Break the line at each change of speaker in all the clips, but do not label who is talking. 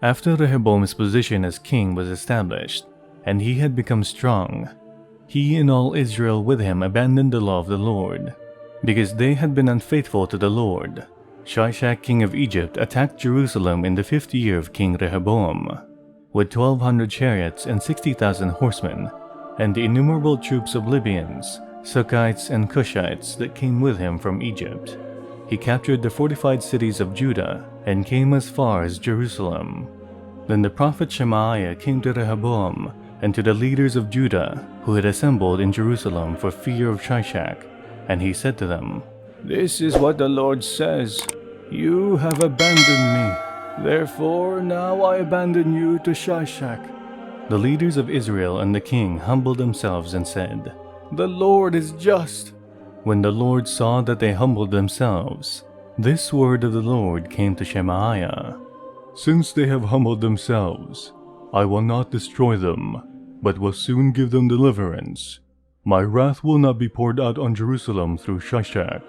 After Rehoboam's position as king was established, and he had become strong, he and all Israel with him abandoned the law of the Lord, because they had been unfaithful to the Lord. Shishak, king of Egypt, attacked Jerusalem in the 5th year of King Rehoboam, with 1,200 chariots and 60,000 horsemen, and the innumerable troops of Libyans, Sukkites and Cushites that came with him from Egypt. He captured the fortified cities of Judah and came as far as Jerusalem. Then the prophet Shemaiah came to Rehoboam and to the leaders of Judah who had assembled in Jerusalem for fear of Shishak, and he said to them, "This is what the Lord says, you have abandoned me, therefore now I abandon you to Shishak." The leaders of Israel and the king humbled themselves and said, "The Lord is just." When the Lord saw that they humbled themselves, this word of the Lord came to Shemaiah: "Since they have humbled themselves, I will not destroy them, but will soon give them deliverance. My wrath will not be poured out on Jerusalem through Shishak.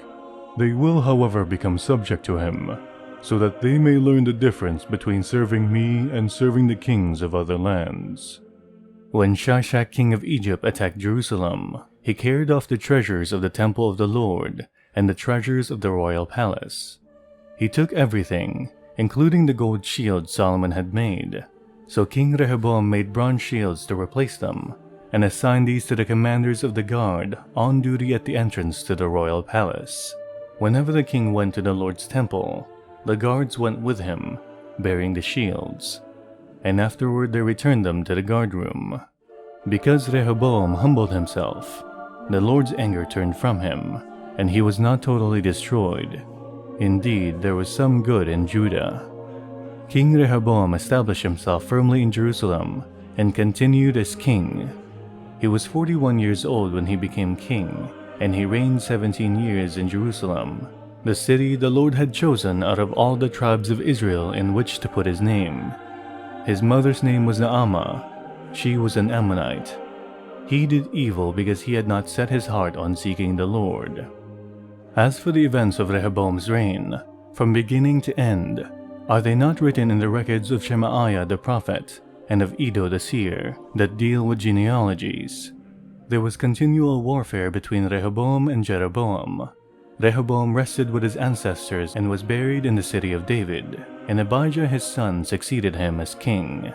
They will, however, become subject to him, so that they may learn the difference between serving me and serving the kings of other lands." When Shishak, king of Egypt, attacked Jerusalem, he carried off the treasures of the temple of the Lord and the treasures of the royal palace. He took everything, including the gold shield Solomon had made. So King Rehoboam made bronze shields to replace them, and assigned these to the commanders of the guard on duty at the entrance to the royal palace. Whenever the king went to the Lord's temple, the guards went with him, bearing the shields, and afterward they returned them to the guard room. Because Rehoboam humbled himself, the Lord's anger turned from him, and he was not totally destroyed. Indeed, there was some good in Judah. King Rehoboam established himself firmly in Jerusalem and continued as king. He was 41 years old when he became king, and he reigned 17 years in Jerusalem, the city the Lord had chosen out of all the tribes of Israel in which to put his name. His mother's name was Naamah. She was an Ammonite. He did evil because he had not set his heart on seeking the Lord. As for the events of Rehoboam's reign, from beginning to end, are they not written in the records of Shemaiah the prophet and of Iddo the seer that deal with genealogies? There was continual warfare between Rehoboam and Jeroboam. Rehoboam rested with his ancestors and was buried in the city of David, and Abijah his son succeeded him as king.